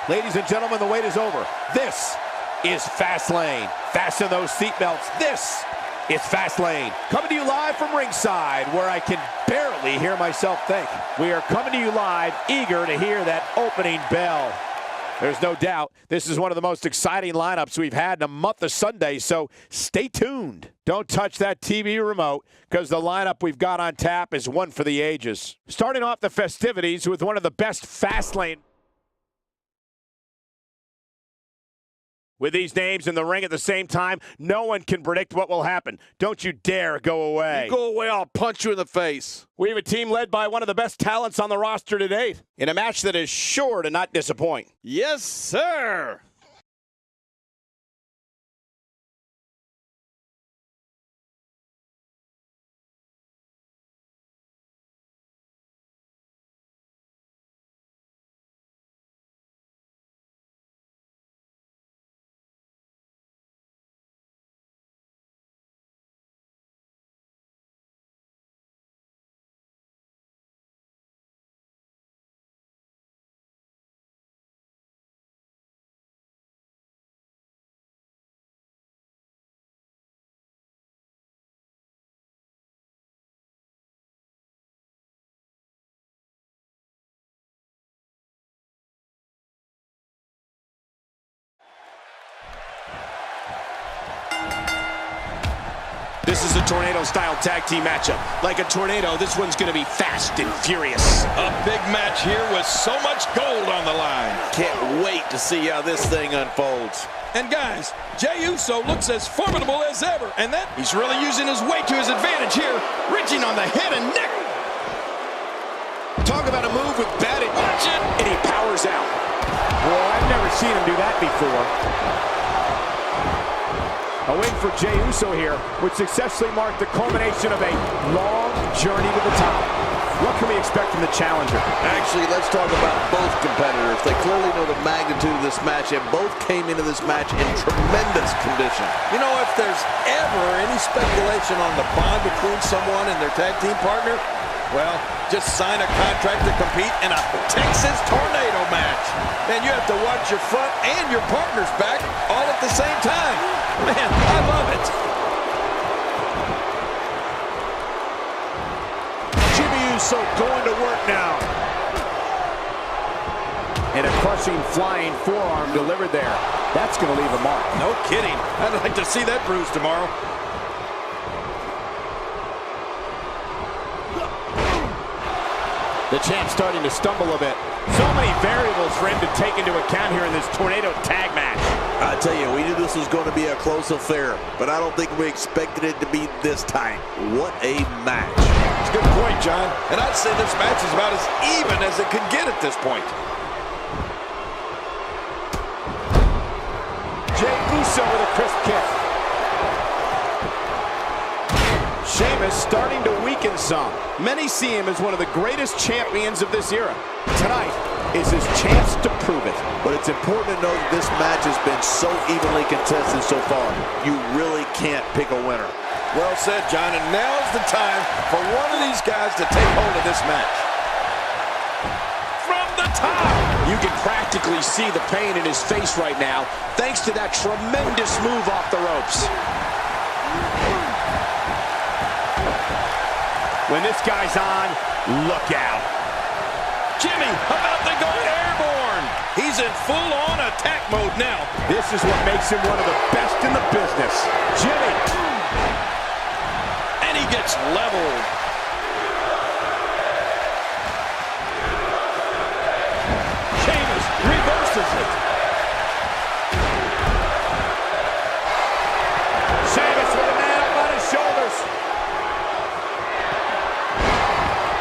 Ladies and gentlemen, the wait is over. This is Fastlane. Fasten those seatbelts. This is Fastlane. Coming to you live from ringside, where I can barely hear myself think. We are coming to you live, eager to hear that opening bell. There's no doubt this is one of the most exciting lineups we've had in a month of Sundays, so stay tuned. Don't touch that TV remote, because the lineup we've got on tap is one for the ages. Starting off the festivities with one of the best Fastlane. With these names in the ring at the same time, no one can predict what will happen. Don't you dare go away. You go away, I'll punch you in the face. We have a team led by one of the best talents on the roster to date, in a match that is sure to not disappoint. Yes, sir. This is a tornado-style tag team matchup. Like a tornado, this one's going to be fast and furious. A big match here with so much gold on the line. Can't wait to see how this thing unfolds. And guys, Jey Uso looks as formidable as ever, and that he's really using his weight to his advantage here, reaching on the head and neck. Talk about a move with batted. Watch it! And he powers out. Well, I've never seen him do that before. A win for Jey Uso here would successfully mark the culmination of a long journey to the top. What can we expect from the challenger? Actually, let's talk about both competitors. They clearly know the magnitude of this match, and both came into this match in tremendous condition. You know, if there's ever any speculation on the bond between someone and their tag team partner, well, just sign a contract to compete in a Texas tornado match. And you have to watch your front and your partner's back all at the same time. Man, I love it. Jimmy Uso going to work now. And a crushing flying forearm delivered there. That's going to leave a mark. No kidding. I'd like to see that bruise tomorrow. The champ's starting to stumble a bit. So many variables for him to take into account here in this tornado tag match. I tell you, we knew this was going to be a close affair, but I don't think we expected it to be this tight. What a match. That's a good point, John. And I'd say this match is about as even as it could get at this point. Jey Uso with a crisp kick. Sheamus starting to weaken some. Many see him as one of the greatest champions of this era. Tonight is his chance to prove it. But it's important to know that this match has been so evenly contested so far. You really can't pick a winner. Well said, John, and now's the time for one of these guys to take hold of this match. From the top! You can practically see the pain in his face right now, thanks to that tremendous move off the ropes. When this guy's on, look out. Jimmy about to go airborne. He's in full-on attack mode now. This is what makes him one of the best in the business. Jimmy. And he gets leveled. Sheamus reverses it. Sheamus with a man up on his shoulders.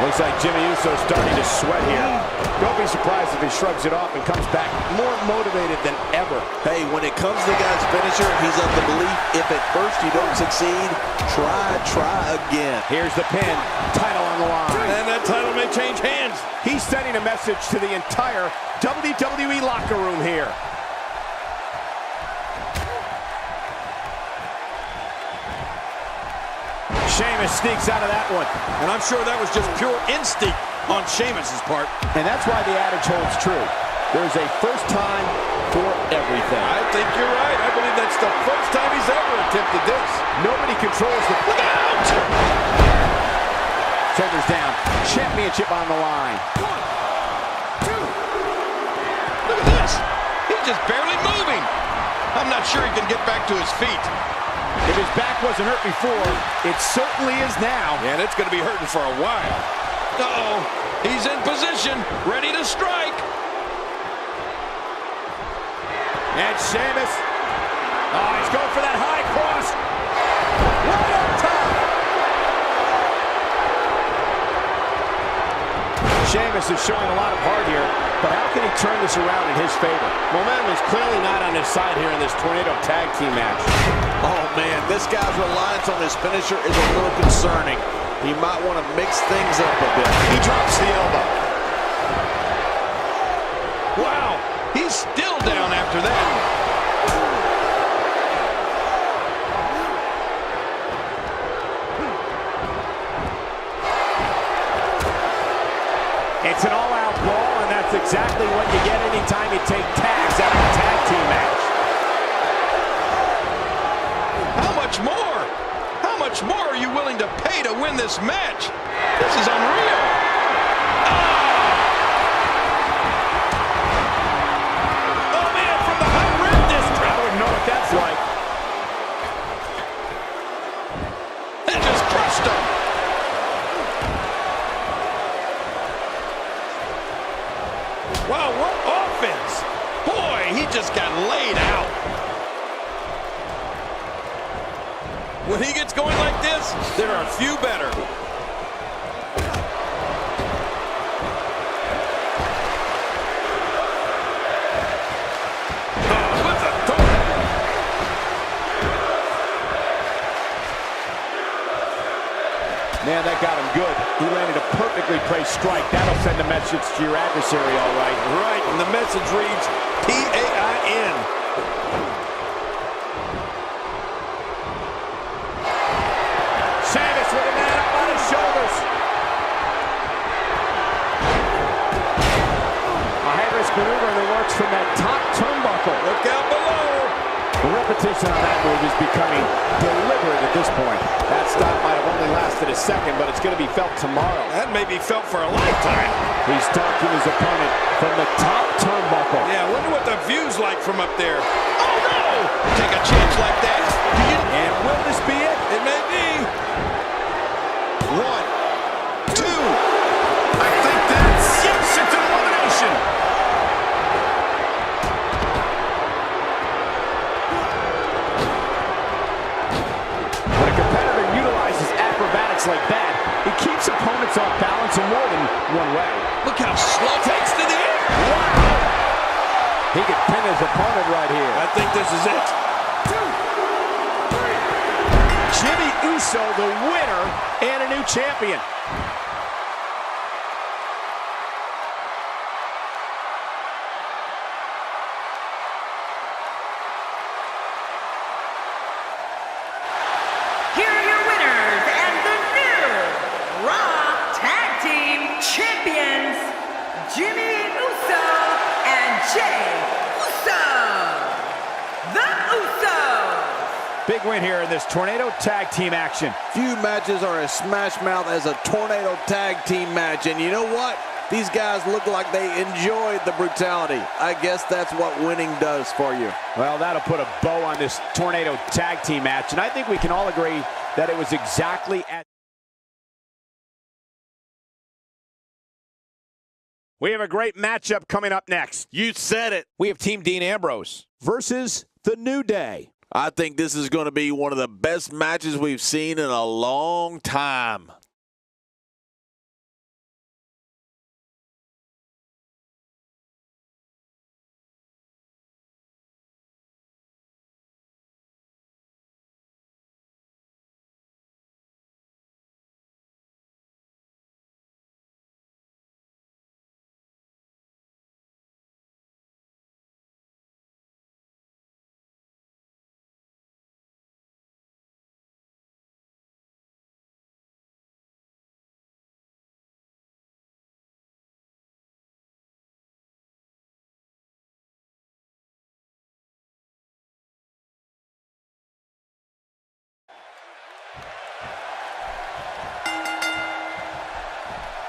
Looks like Jimmy Uso's starting to sweat here. Don't be surprised if he shrugs it off and comes back more motivated than ever. Hey, when it comes to the guy's finisher, he's of the belief, if at first you don't succeed, try again. Here's the pin. Title on the line. And that title may change hands. He's sending a message to the entire WWE locker room here. Sheamus sneaks out of that one. And I'm sure that was just pure instinct on Sheamus's part. And that's why the adage holds true. There's a first time for everything. I think you're right. I believe that's the first time he's ever attempted this. Nobody controls the... Look out! Shoulders down. Championship on the line. 1, 2. Look at this. He's just barely moving. I'm not sure he can get back to his feet. If his back wasn't hurt before, it certainly is now. And it's going to be hurting for a while. Uh-oh. He's in position, ready to strike. And Sheamus. Oh, he's going for that high cross. Right on top. Sheamus is showing a lot of heart here, but how can he turn this around in his favor? Momentum is clearly not on his side here in this Tornado Tag Team match. Oh, man, this guy's reliance on his finisher is a little concerning. He might want to mix things up a bit. He drops the elbow. Wow, he's still down after that. It's an all-out brawl, and that's exactly what you get anytime you take tags out of a tag team match. How much more? How much more are you willing to pay to win this match? This is unreal. Oh, man, from the high rim district. I wouldn't know what that's like. It just crushed him. Wow, what offense. Boy, he just got laid out. When he gets going like this, there are few better. Man, that got him good. He landed a perfectly placed strike. That'll send a message to your adversary, all right. Right, and the message reads P-A-I-N. Sheamus with a man up on his shoulders. A high-risk maneuver in the works from that top turnbuckle. Look out below. The repetition on that move is becoming deliberate at this point. That stop might have only lasted a second, but it's going to be felt tomorrow. That may be felt for a lifetime. He's stalking his opponent from the top turnbuckle. Yeah, I wonder what the view's like from up there. Oh, no! Take a chance like that. And will this be it? It may be. 1, 2. I think that's... Yes, it's an elimination. When a competitor utilizes acrobatics like that, it keeps opponents off balance in more than one way. Look how slow takes to the air. Wow! He could pin his opponent right here. I think this is it. 2, 3. Jimmy Uso, the winner, and a new champion. Here are your winners and the new Raw Tag Team Champions, Jimmy Uso and Jey Uso. The Usos. Big win here in this Tornado Tag Team action. Few matches are as smash mouth as a Tornado Tag Team match, and you know what? These guys look like they enjoyed the brutality. I guess that's what winning does for you. Well, that'll put a bow on this Tornado Tag Team match, and I think we can all agree that it was exactly at... We have a great matchup coming up next. You said it. We have Team Dean Ambrose versus The New Day. I think this is going to be one of the best matches we've seen in a long time.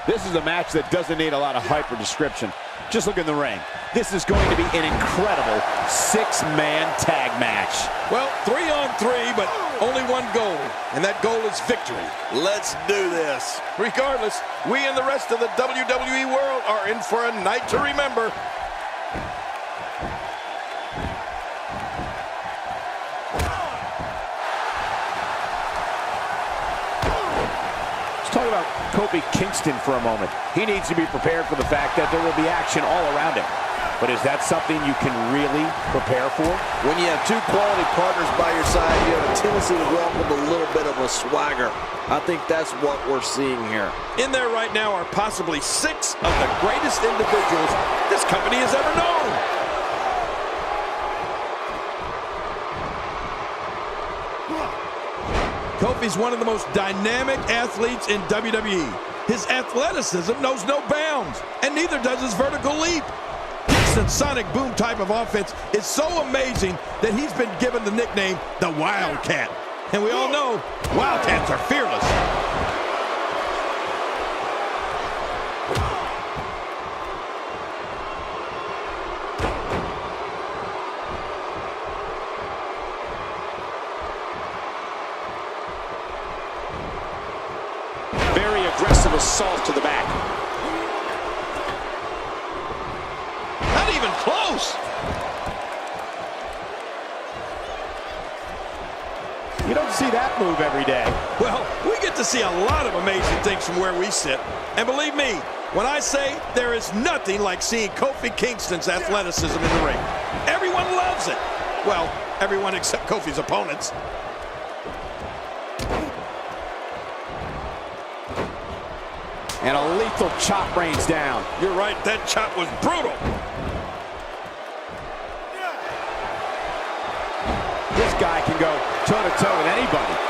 This is a match that doesn't need a lot of hype or description. Just look in the ring. This is going to be an incredible six-man tag match. Well, 3-on-3, but only one goal, and that goal is victory. Let's do this. Regardless, we and the rest of the WWE world are in for a night to remember. Let's talk about Kofi Kingston for a moment. He needs to be prepared for the fact that there will be action all around him. But is that something you can really prepare for? When you have two quality partners by your side, you have a tendency to walk with a little bit of a swagger. I think that's what we're seeing here. In there right now are possibly 6 of the greatest individuals this company has ever known. Kofi's one of the most dynamic athletes in WWE. His athleticism knows no bounds, and neither does his vertical leap. Kingston's sonic boom type of offense is so amazing that he's been given the nickname the Wildcat. And we all know Wildcats are fearless. Very aggressive assault to the back. Not even close. You don't see that move every day. Well, we get to see a lot of amazing things from where we sit. And believe me, when I say there is nothing like seeing Kofi Kingston's athleticism in the ring. Everyone loves it. Well, everyone except Kofi's opponents. And a lethal chop rains down. You're right, that chop was brutal. This guy can go toe-to-toe with anybody.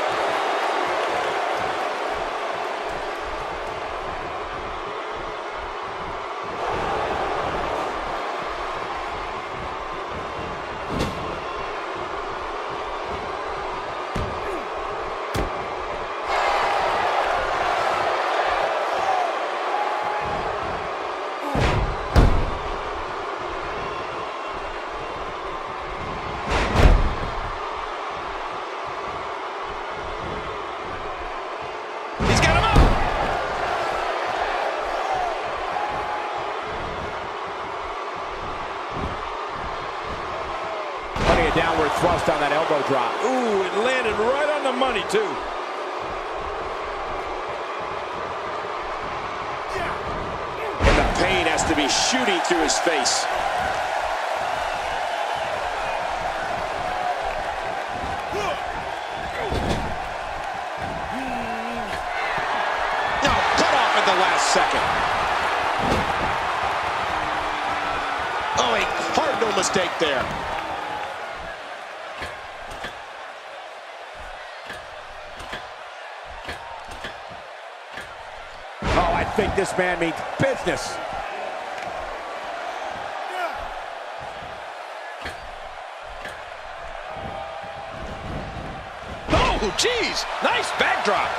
Downward thrust on that elbow drop. Ooh, it landed right on the money, too. And the pain has to be shooting through his face. Now cut off at the last second. Oh, a cardinal mistake there. Oh, I think this man means business. Oh, geez. Nice backdrop.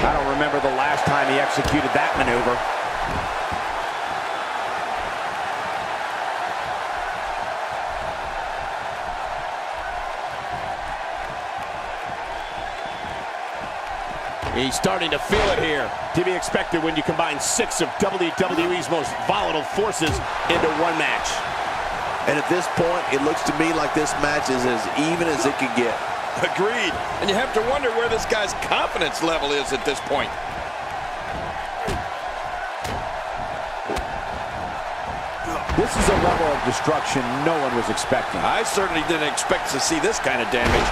I don't remember the last time he executed that maneuver. He's starting to feel it here. To be expected when you combine 6 of WWE's most volatile forces into one match. And at this point, it looks to me like this match is as even as it could get. Agreed. And you have to wonder where this guy's confidence level is at this point. This is a level of destruction no one was expecting. I certainly didn't expect to see this kind of damage.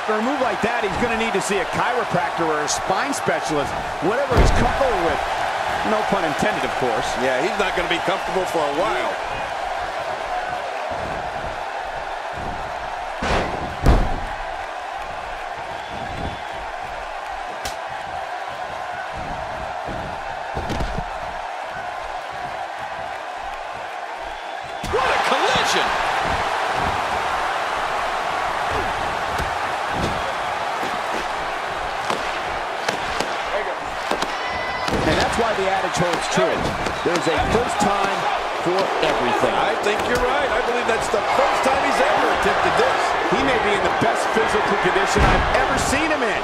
After a move like that, he's going to need to see a chiropractor or a spine specialist, whatever he's comfortable with. No pun intended, of course. Yeah, he's not going to be comfortable for a while. What a collision! And that's why the adage holds true. There's a first time for everything. I think you're right. I believe that's the first time he's ever attempted this. He may be in the best physical condition I've ever seen him in.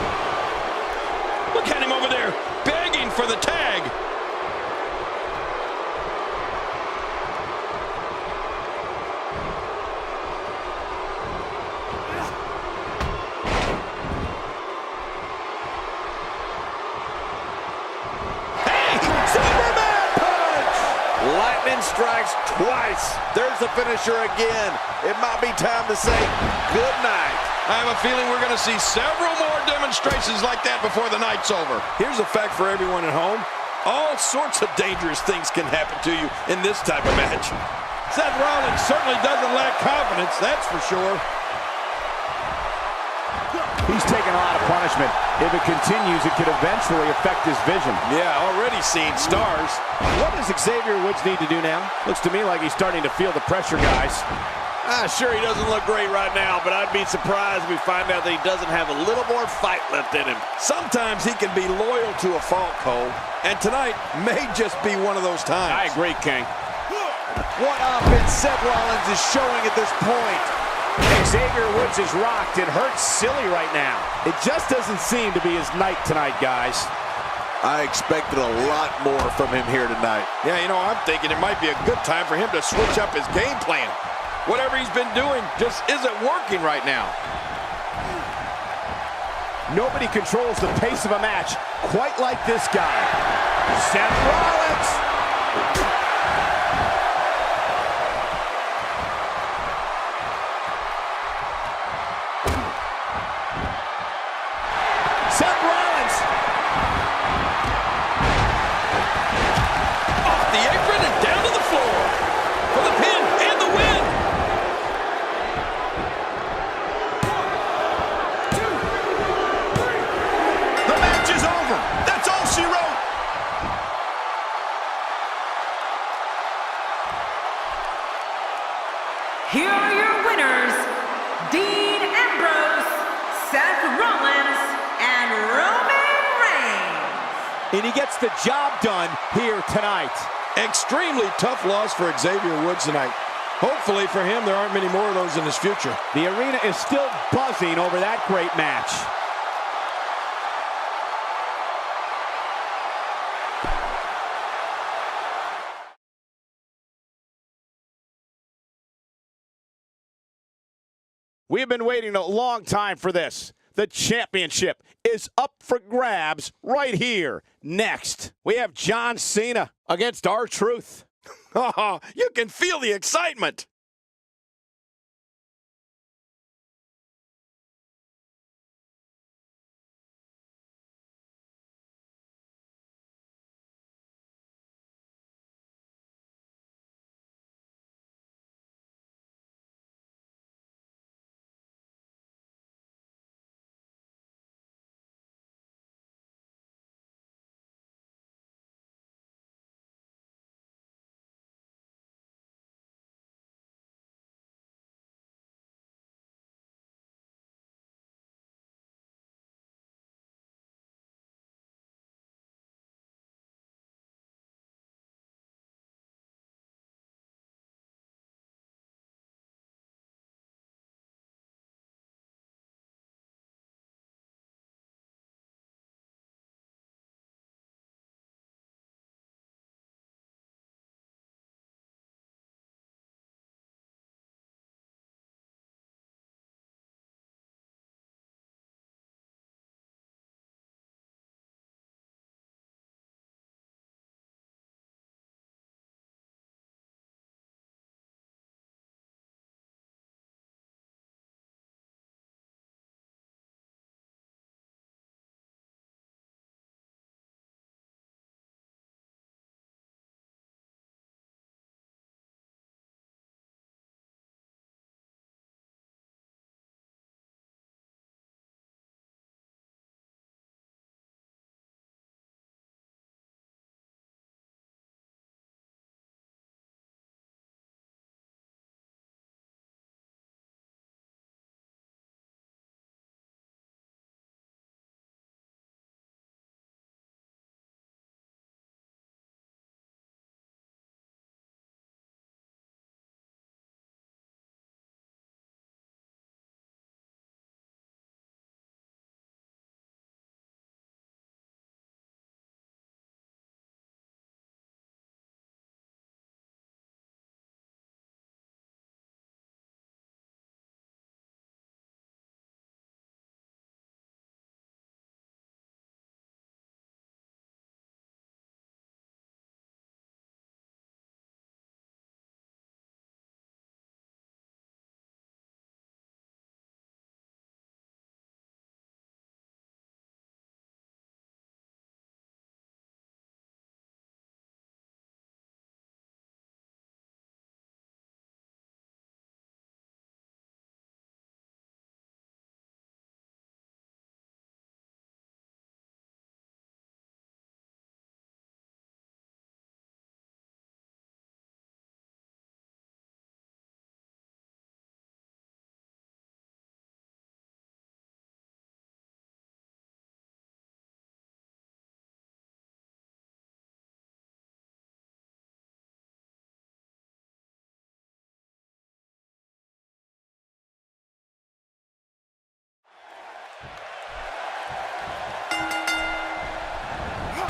Look at him over there, begging for the tag. Lightning strikes twice. There's the finisher again. It might be time to say good night. I have a feeling we're going to see several more demonstrations like that before the night's over. Here's a fact for everyone at home. All sorts of dangerous things can happen to you in this type of match. Seth Rollins certainly doesn't lack confidence, that's for sure. He's taking a lot of punishment. If it continues, it could eventually affect his vision. Yeah, already seeing stars. What does Xavier Woods need to do now? Looks to me like he's starting to feel the pressure, guys. Sure, he doesn't look great right now, but I'd be surprised if we find out that he doesn't have a little more fight left in him. Sometimes he can be loyal to a fault, Cole, and tonight may just be one of those times. I agree, King. What offense Seth Rollins is showing at this point. Xavier Woods is rocked and hurts silly right now. It just doesn't seem to be his night tonight, guys. I expected a lot more from him here tonight. Yeah, you know, I'm thinking it might be a good time for him to switch up his game plan. Whatever he's been doing just isn't working right now. Nobody controls the pace of a match quite like this guy. Seth Rollins! Seth Rollins! Off the apron and down to the floor for the pin and the win. The match is over. That's all she wrote. Here are your winners, Dean Ambrose, Seth Rollins, and Roman Reigns. And he gets the job done here tonight. Extremely tough loss for Xavier Woods tonight. Hopefully for him, there aren't many more of those in his future. The arena is still buzzing over that great match. We have been waiting a long time for this. The championship is up for grabs right here. Next, we have John Cena against R-Truth. You can feel the excitement.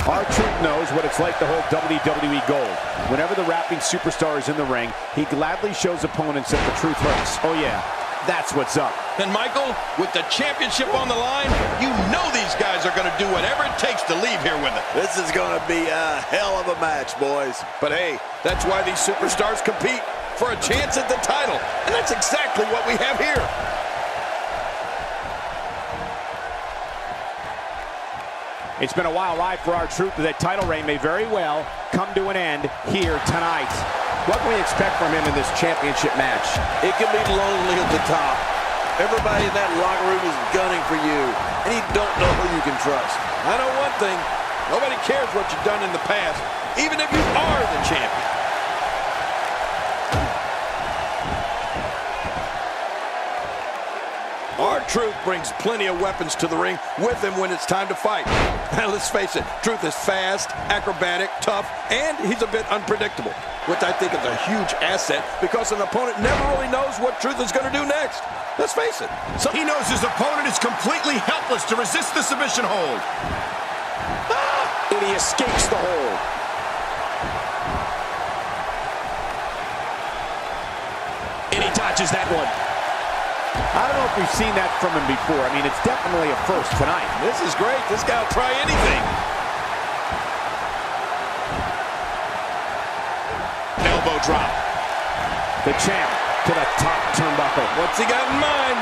R-Truth knows what it's like to hold WWE gold. Whenever the rapping superstar is in the ring, he gladly shows opponents that the truth hurts. Oh yeah, that's what's up. And Michael, with the championship on the line, you know these guys are going to do whatever it takes to leave here with it. This is going to be a hell of a match, boys. But hey, that's why these superstars compete, for a chance at the title. And that's exactly what we have here. It's been a wild ride for R-Truth, but that title reign may very well come to an end here tonight. What can we expect from him in this championship match? It can be lonely at the top. Everybody in that locker room is gunning for you, and you don't know who you can trust. I know one thing. Nobody cares what you've done in the past, even if you are the champion. R-Truth brings plenty of weapons to the ring with him when it's time to fight. And let's face it, Truth is fast, acrobatic, tough, and he's a bit unpredictable, which I think is a huge asset because an opponent never really knows what Truth is going to do next. Let's face it. He knows his opponent is completely helpless to resist the submission hold. And he escapes the hold. And he dodges that one. I don't know if we've seen that from him before. I mean, it's definitely a first tonight. This is great. This guy will try anything. Elbow drop. The champ to the top turnbuckle. What's he got in mind?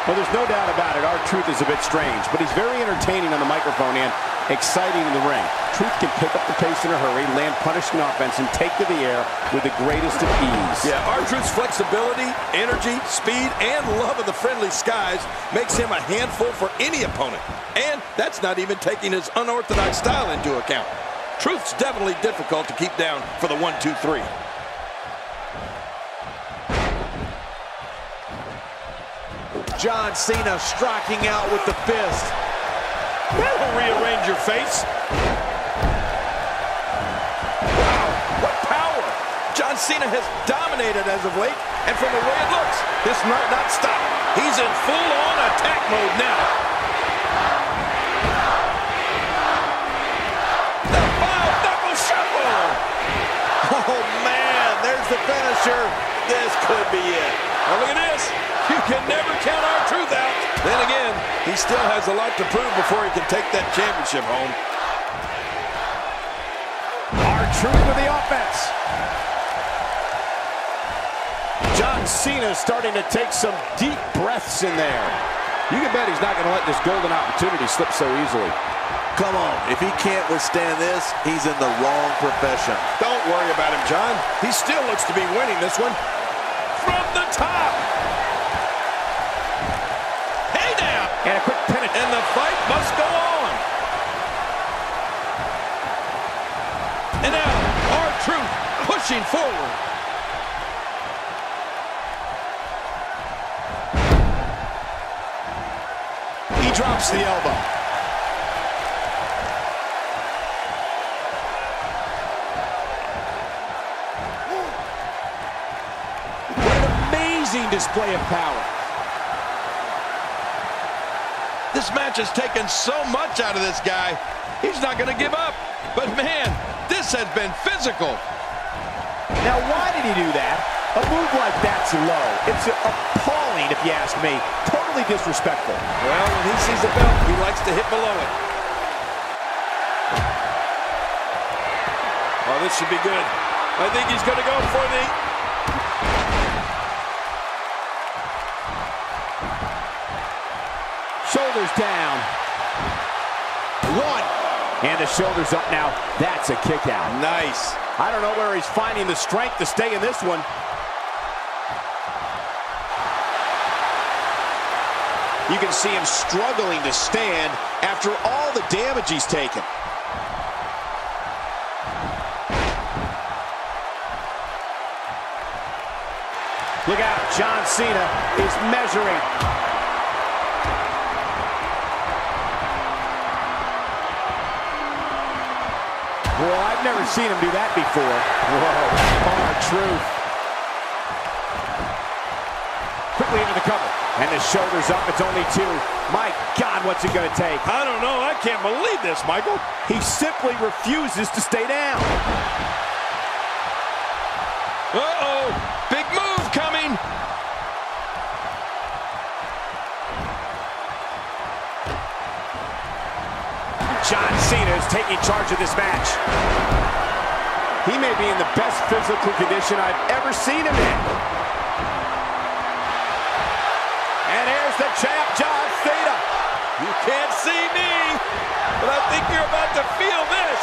Well, there's no doubt about it. R-Truth is a bit strange, but he's very entertaining on the microphone and exciting in the ring. Truth can pick up the pace in a hurry, land punishing offense, and take to the air with the greatest of ease. Yeah, R-Truth's flexibility, energy, speed, and love of the friendly skies makes him a handful for any opponent. And that's not even taking his unorthodox style into account. Truth's definitely difficult to keep down for the 1, 2, 3. John Cena striking out with the fist. That'll rearrange your face. Wow, what power! John Cena has dominated as of late, and from the way it looks, this might not stop. He's in full-on attack mode now. The five-knuckle shuffle! Oh, man, there's the finisher. This could be it. Now look at this. You can never count R-Truth out. Then again, he still has a lot to prove before he can take that championship home. R-Truth with the offense. John Cena starting to take some deep breaths in there. You can bet he's not going to let this golden opportunity slip so easily. Come on, if he can't withstand this, he's in the wrong profession. Don't worry about him, John. He still looks to be winning this one. From the top. Hey now. And a quick pin. And the fight must go on. And now, R-Truth pushing forward. He drops the elbow. Display of power. This match has taken so much out of this guy. He's not going to give up. But man, this has been physical. Now, why did he do that? A move like that's low. It's appalling, if you ask me. Totally disrespectful. Well, when he sees the belt, he likes to hit below it. Oh, this should be good. I think he's going to go for the... Shoulders down. One. And the shoulders up now. That's a kick out. Nice. I don't know where he's finding the strength to stay in this one. You can see him struggling to stand after all the damage he's taken. Look out, John Cena is measuring. Well, I've never seen him do that before. Whoa, R-Truth. quickly into the cover. And the shoulders up, it's only 2. My God, what's it gonna take? I don't know, I can't believe this, Michael. He simply refuses to stay down. Uh-oh, big move coming. John Cena is taking charge of this match. He may be in the best physical condition I've ever seen him in. And here's the champ, John Cena. You can't see me, but I think you're about to feel this.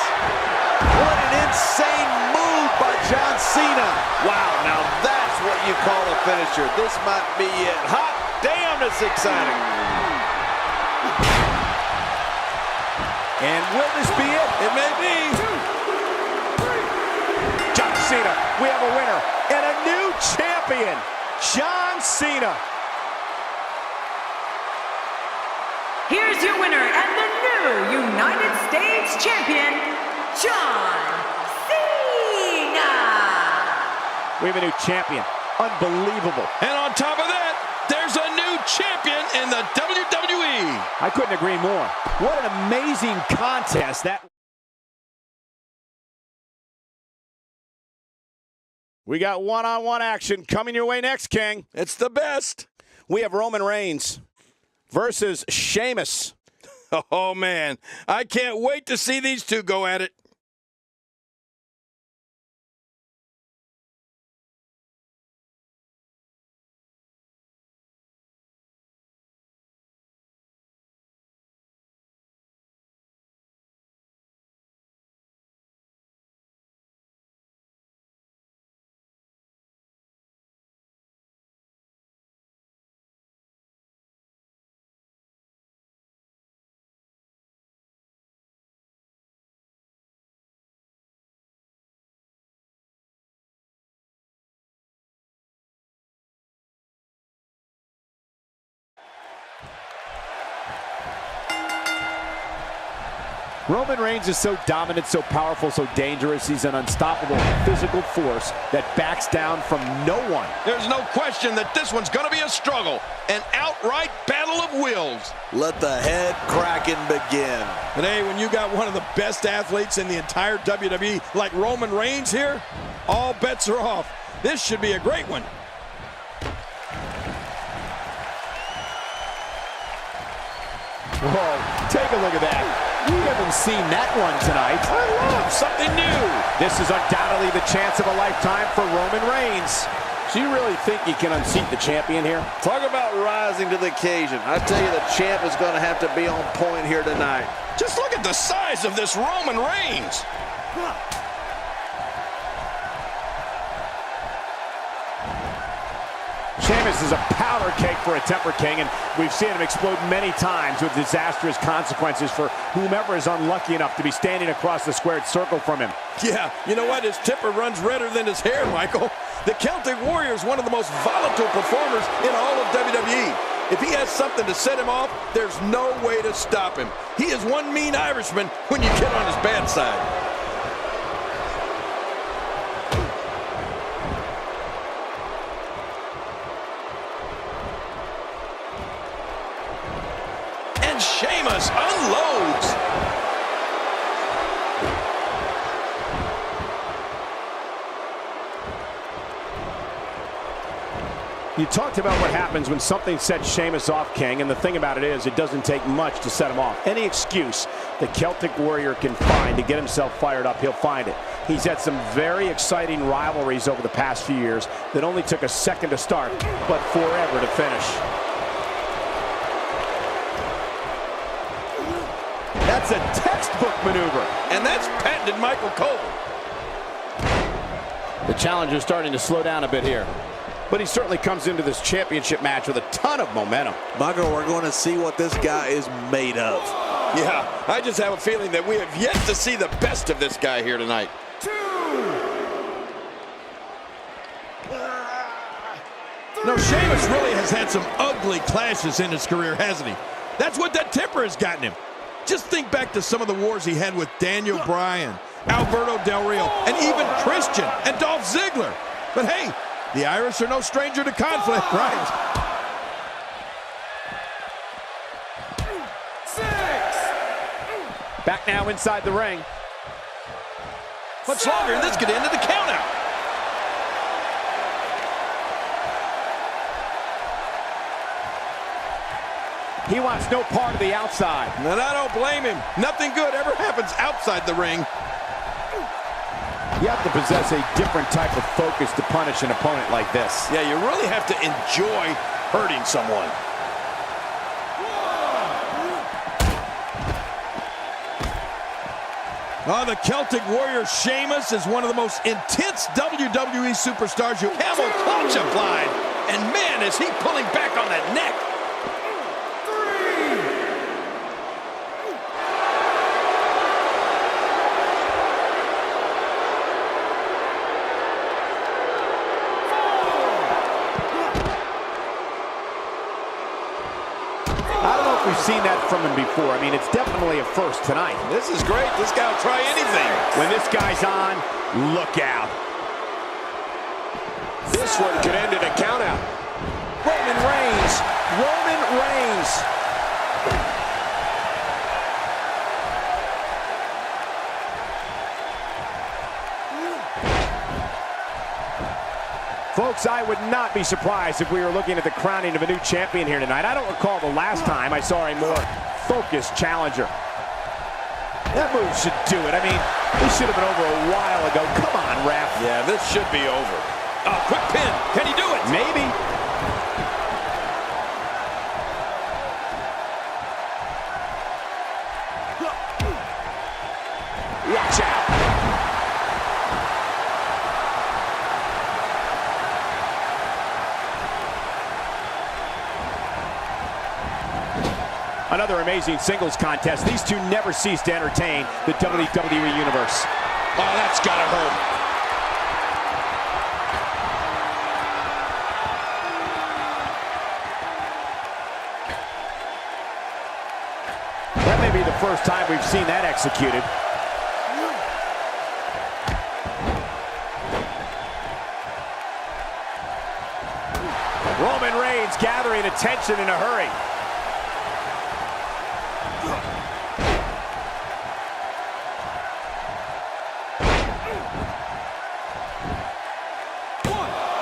What an insane move by John Cena. Wow, now that's what you call a finisher. This might be it. Hot damn, it's exciting. And will this be it? It may be. John Cena, we have a winner and a new champion, John Cena. Here's your winner and the new United States Champion, John Cena. We have a new champion. Unbelievable. And on top of that, there's a new champion in the WWE. I couldn't agree more. What an amazing contest that. We got one-on-one action coming your way next, King. It's the best. We have Roman Reigns versus Sheamus. Oh, man. I can't wait to see these two go at it. Roman Reigns is so dominant, so powerful, so dangerous. He's an unstoppable physical force that backs down from no one. There's no question that this one's going to be a struggle, an outright battle of wills. Let the head cracking begin. And hey, when you got one of the best athletes in the entire WWE like Roman Reigns here, all bets are off. This should be a great one. Whoa, take a look at that. We haven't seen that one tonight. I love something new. This is undoubtedly the chance of a lifetime for Roman Reigns. Do you really think you can unseat the champion here? Talk about rising to the occasion. I tell you, the champ is going to have to be on point here tonight. Just look at the size of this Roman Reigns. Sheamus is a powder keg for a temper king, and we've seen him explode many times with disastrous consequences for whomever is unlucky enough to be standing across the squared circle from him. Yeah, you know what? His temper runs redder than his hair, Michael. The Celtic Warrior is one of the most volatile performers in all of WWE. If he has something to set him off, there's no way to stop him. He is one mean Irishman when you get on his bad side. And Sheamus unloads. You talked about what happens when something sets Sheamus off, King, and the thing about it is it doesn't take much to set him off. Any excuse the Celtic Warrior can find to get himself fired up, he'll find it. He's had some very exciting rivalries over the past few years that only took a second to start, but forever to finish. That's a textbook maneuver. And that's patented Michael Cole. The challenger's starting to slow down a bit here. But he certainly comes into this championship match with a ton of momentum. Michael, we're going to see what this guy is made of. Yeah, I just have a feeling that we have yet to see the best of this guy here tonight. No, Sheamus really has had some ugly clashes in his career, hasn't he? That's what that temper has gotten him. Just think back to some of the wars he had with Daniel Bryan, Alberto Del Rio, and even Christian and Dolph Ziggler. But hey, The Irish are no stranger to conflict, right? Back now inside the ring. Much longer, and this could end in the countout. He wants no part of the outside. And I don't blame him. Nothing good ever happens outside the ring. You have to possess a different type of focus to punish an opponent like this. Yeah, you really have to enjoy hurting someone. Oh, the Celtic Warrior Sheamus is one of the most intense WWE superstars you camel clutch applied. And man, is he pulling back on that neck. I don't know if we've seen that from him before. I mean, it's definitely a first tonight. This is great. This guy will try anything. When this guy's on, look out. This one could end in a countout. Roman Reigns. Roman Reigns. Folks, I would not be surprised if we were looking at the crowning of a new champion here tonight. I don't recall the last time I saw a more focused challenger. That move should do it. I mean, this should have been over a while ago. Come on, ref. Yeah, this should be over. Oh, quick pin. Can he do it? Maybe. Watch out. Another amazing singles contest. These two never cease to entertain the WWE Universe. Oh, that's gotta hurt. That may be the first time we've seen that executed. Roman Reigns gathering attention in a hurry.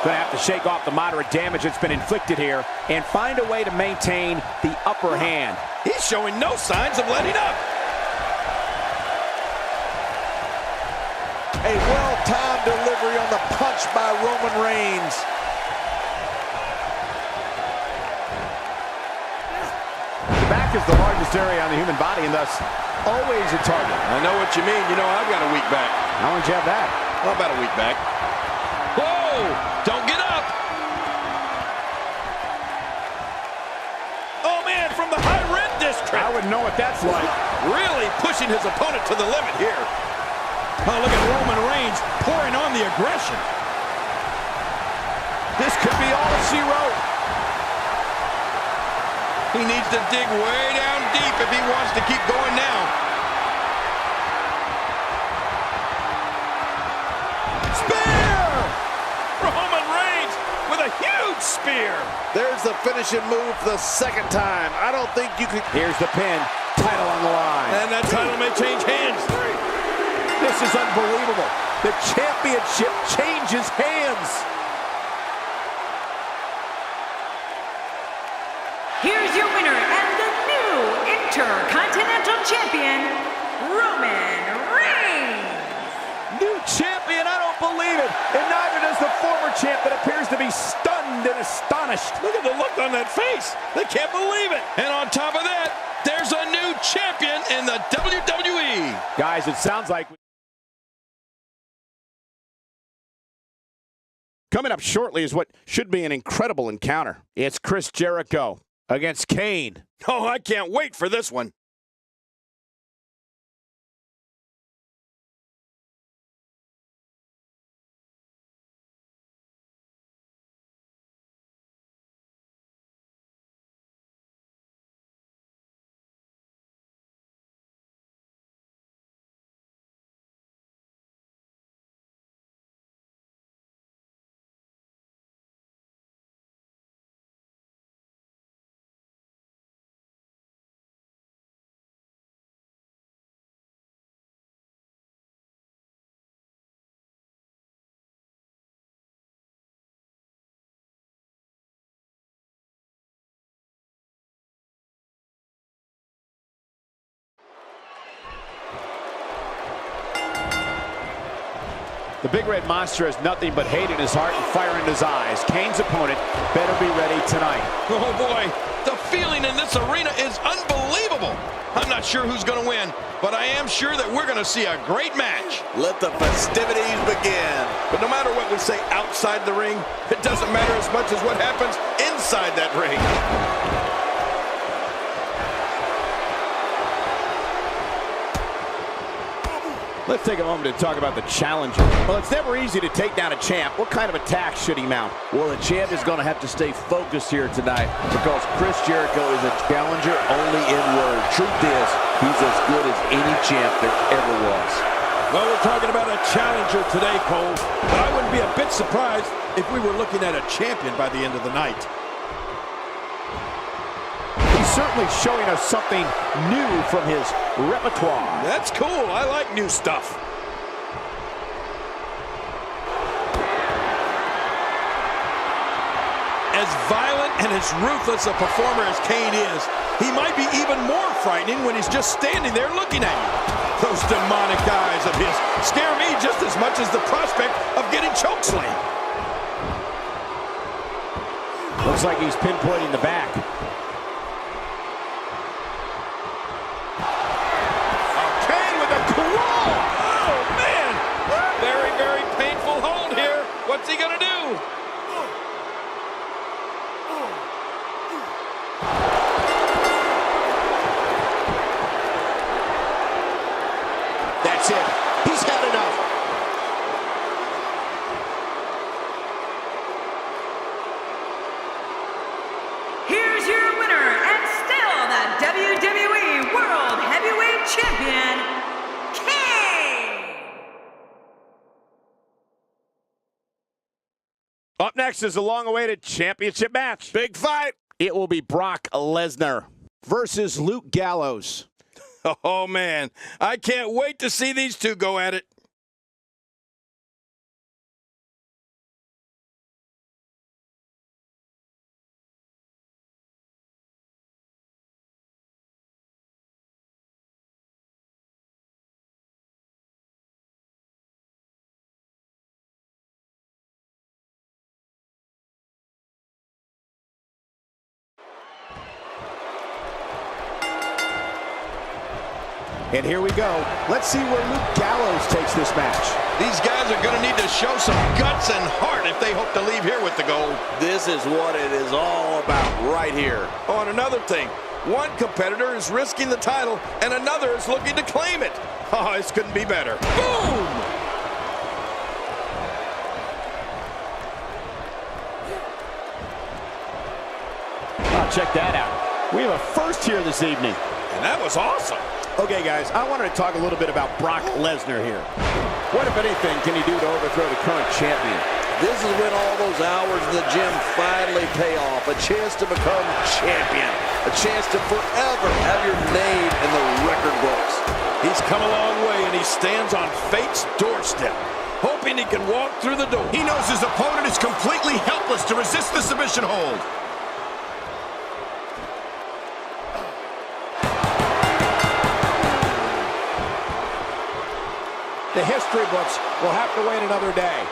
Gonna have to shake off the moderate damage that's been inflicted here and find a way to maintain the upper hand. He's showing no signs of letting up. A well-timed delivery on the punch by Roman Reigns. The back is the largest area on the human body and thus always a target. I know what you mean. You know, I've got a weak back. How long do you have that? How about a weak back? Whoa! Don't get up! Oh, man, from the high red district. I wouldn't know what that's like. Really pushing his opponent to the limit here. Oh, look at Roman Reigns pouring on the aggression. This could be all she wrote. He needs to dig way down deep if he wants to keep going now. Spear! Roman Reigns with a huge spear. There's the finishing move the second time. I don't think you could... Here's the pin. Title on the line. And that title may change hands. This is unbelievable. The championship changes hands. Here's your winner and the new Intercontinental Champion, Roman Reigns. New champion, I don't believe it. And neither does the former champ that appears to be stunned and astonished. Look at the look on that face. They can't believe it. And on top of that, there's a new champion in the WWE. Guys, it sounds like... Coming up shortly is what should be an incredible encounter. It's Chris Jericho against Kane. Oh, I can't wait for this one. The big red monster has nothing but hate in his heart and fire in his eyes. Kane's opponent better be ready tonight. Oh boy, the feeling in this arena is unbelievable. I'm not sure who's going to win, but I am sure that we're going to see a great match. Let the festivities begin. But no matter what we say outside the ring, it doesn't matter as much as what happens inside that ring. Let's take a moment to talk about the challenger. Well, it's never easy to take down a champ. What kind of attack should he mount? Well, the champ is going to have to stay focused here tonight because Chris Jericho is a challenger only in word. Truth is, he's as good as any champ there ever was. Well, we're talking about a challenger today, Cole. But I wouldn't be a bit surprised if we were looking at a champion by the end of the night. He's certainly showing us something new from his repertoire. That's cool. I like new stuff. As violent and as ruthless a performer as Kane is, he might be even more frightening when he's just standing there looking at you. Those demonic eyes of his scare me just as much as the prospect of getting chokeslammed. Looks like he's pinpointing the back. Oh, man! Very, very painful hold here. What's he gonna do? That's it. He's had enough. Here's your winner and still the WWE World Heavyweight Champion, Up next is the long-awaited championship match. Big fight. It will be Brock Lesnar versus Luke Gallows. Oh, man. I can't wait to see these two go at it. And here we go. Let's see where Luke Gallows takes this match. These guys are going to need to show some guts and heart if they hope to leave here with the gold. This is what it is all about right here. Oh, and another thing. One competitor is risking the title, and another is looking to claim it. Oh, this couldn't be better. Boom! Oh, check that out. We have a first here this evening. And that was awesome. Okay, guys, I wanted to talk a little bit about Brock Lesnar here. What, if anything, can he do to overthrow the current champion? This is when all those hours in the gym finally pay off. A chance to become champion. A chance to forever have your name in the record books. He's come a long way, and he stands on fate's doorstep, hoping he can walk through the door. He knows his opponent is completely helpless to resist the submission hold. The history books will have to wait another day.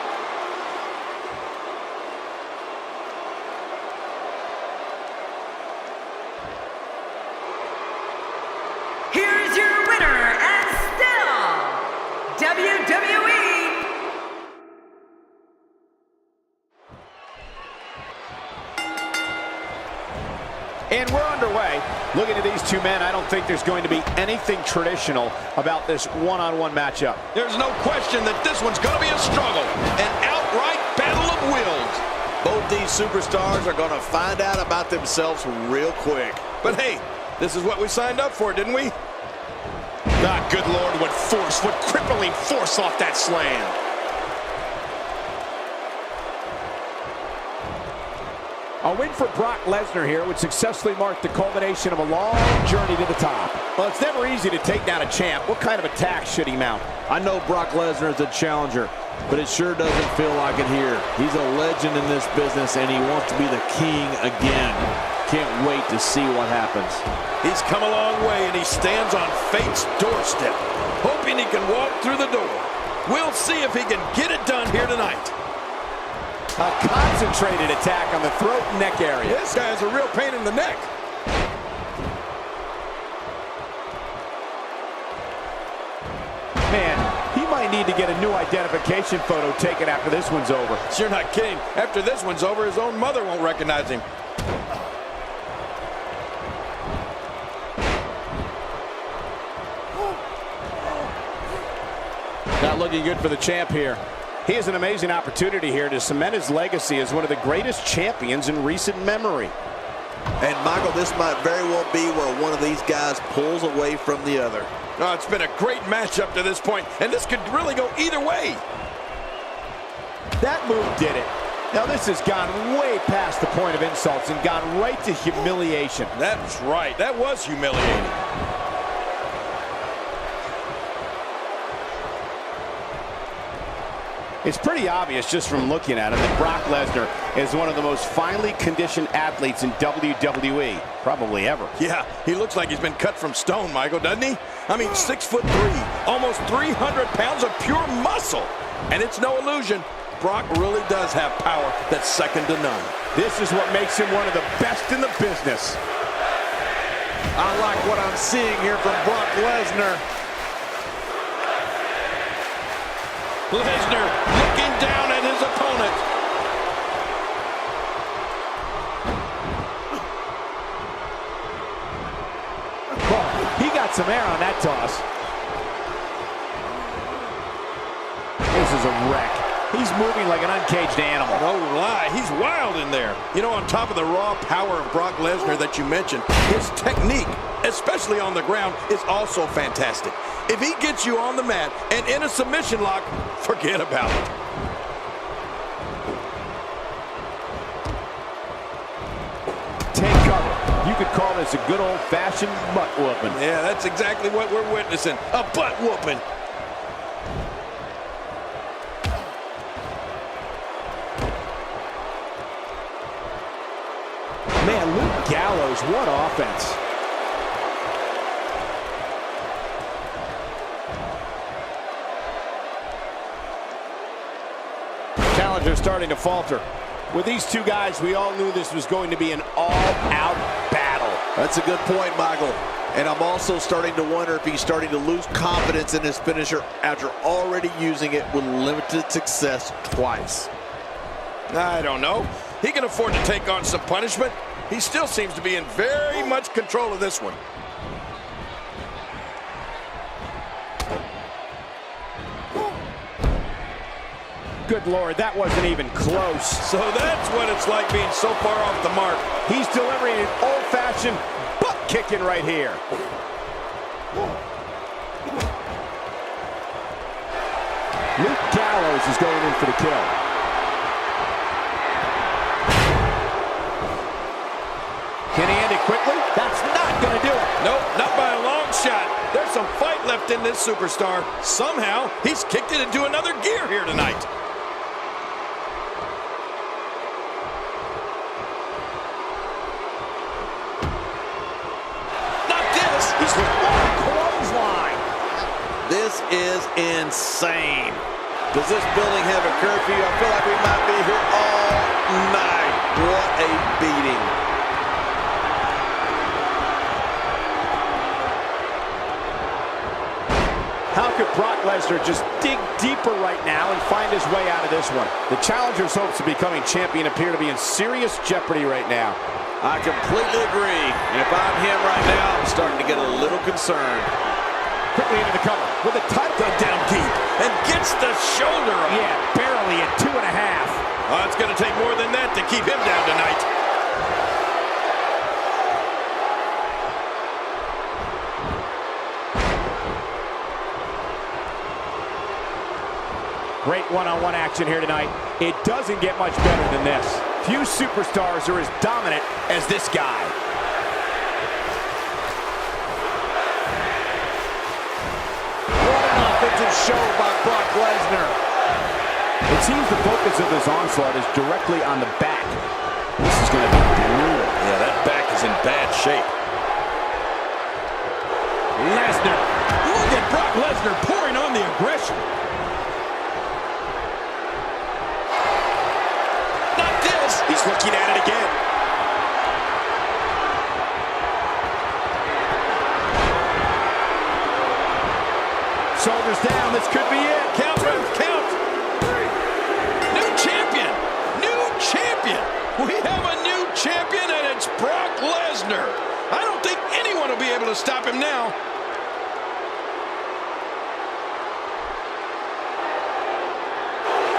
here's your winner and still WWE And we're underway. Looking at these two men, I don't think there's going to be anything traditional about this one-on-one matchup. There's no question that this one's going to be a struggle, an outright battle of wills. Both these superstars are going to find out about themselves real quick. But hey, this is what we signed up for, didn't we? Ah, good Lord, what force, what crippling force off that slam. A win for Brock Lesnar here would successfully mark the culmination of a long journey to the top. Well, it's never easy to take down a champ. What kind of attack should he mount? I know Brock Lesnar is a challenger, but it sure doesn't feel like it here. He's a legend in this business, and he wants to be the king again. Can't wait to see what happens. He's come a long way, and he stands on fate's doorstep, hoping he can walk through the door. We'll see if he can get it done here tonight. A concentrated attack on the throat and neck area. This guy's a real pain in the neck. Man, he might need to get a new identification photo taken after this one's over. You're not kidding. After this one's over, his own mother won't recognize him. Not looking good for the champ here. He has an amazing opportunity here to cement his legacy as one of the greatest champions in recent memory. And Michael, this might very well be where one of these guys pulls away from the other. Oh, it's been a great match up to this point, and this could really go either way. That move did it. Now this has gone way past the point of insults and gone right to humiliation. That's right. That was humiliating. It's pretty obvious just from looking at him that Brock Lesnar is one of the most finely conditioned athletes in WWE, probably ever. Yeah, he looks like he's been cut from stone, Michael, doesn't he? I mean, 6'3", almost 300 pounds of pure muscle. And it's no illusion, Brock really does have power that's second to none. This is what makes him one of the best in the business. I like what I'm seeing here from Brock Lesnar. Lesnar looking down at his opponent. Oh, he got some air on that toss. This is a wreck. He's moving like an uncaged animal. No lie, he's wild in there. You know, on top of the raw power of Brock Lesnar that you mentioned, his technique, especially on the ground, is also fantastic. If he gets you on the mat and in a submission lock, forget about it. Take cover. You could call this a good old-fashioned butt whooping. Yeah, that's exactly what we're witnessing, a butt whooping. Man, Luke Gallows, what offense. Challenger starting to falter. With these two guys, we all knew this was going to be an all-out battle. That's a good point, Michael. And I'm also starting to wonder if he's starting to lose confidence in his finisher after already using it with limited success twice. I don't know. He can afford to take on some punishment. He still seems to be in very much control of this one. Good Lord, that wasn't even close. So that's what it's like being so far off the mark. He's delivering an old-fashioned butt kicking right here. Luke Gallows is going in for the kill. Can he end it quickly? That's not going to do it. Nope, not by a long shot. There's some fight left in this superstar. Somehow, he's kicked it into another gear here tonight. Not this. He's one clothesline. This is insane. Does this building have a curfew? I feel like we might be here all night. What a beating. How could Brock Lesnar just dig deeper right now and find his way out of this one? The challenger's hopes of becoming champion appear to be in serious jeopardy right now. I completely agree. And if I'm him right now, I'm starting to get a little concerned. Quickly into the cover with a title Dug down deep and gets the shoulder up. Yeah, barely at 2.5. Oh, it's going to take more than that to keep him down tonight. Great one-on-one action here tonight. It doesn't get much better than this. Few superstars are as dominant as this guy. What an offensive show by Brock Lesnar. It seems the focus of this onslaught is directly on the back. This is going to be brutal. Yeah, that back is in bad shape. Lesnar. Look at Brock Lesnar pouring on the aggression. Lesnar's down. This could be it. Count, count. New champion. New champion. We have a new champion, and it's Brock Lesnar. I don't think anyone will be able to stop him now.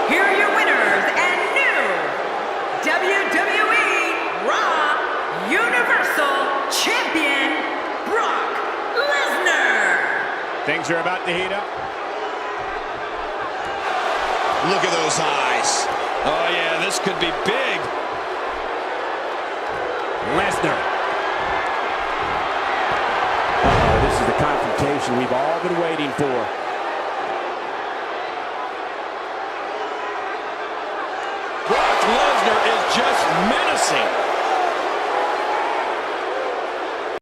Here are your winners and new WWE Raw Universal Champion, Brock Lesnar. Things are about to heat up. Look at those eyes. Oh, yeah, this could be big. Lesnar. Oh, this is the confrontation we've all been waiting for. Brock Lesnar is just menacing.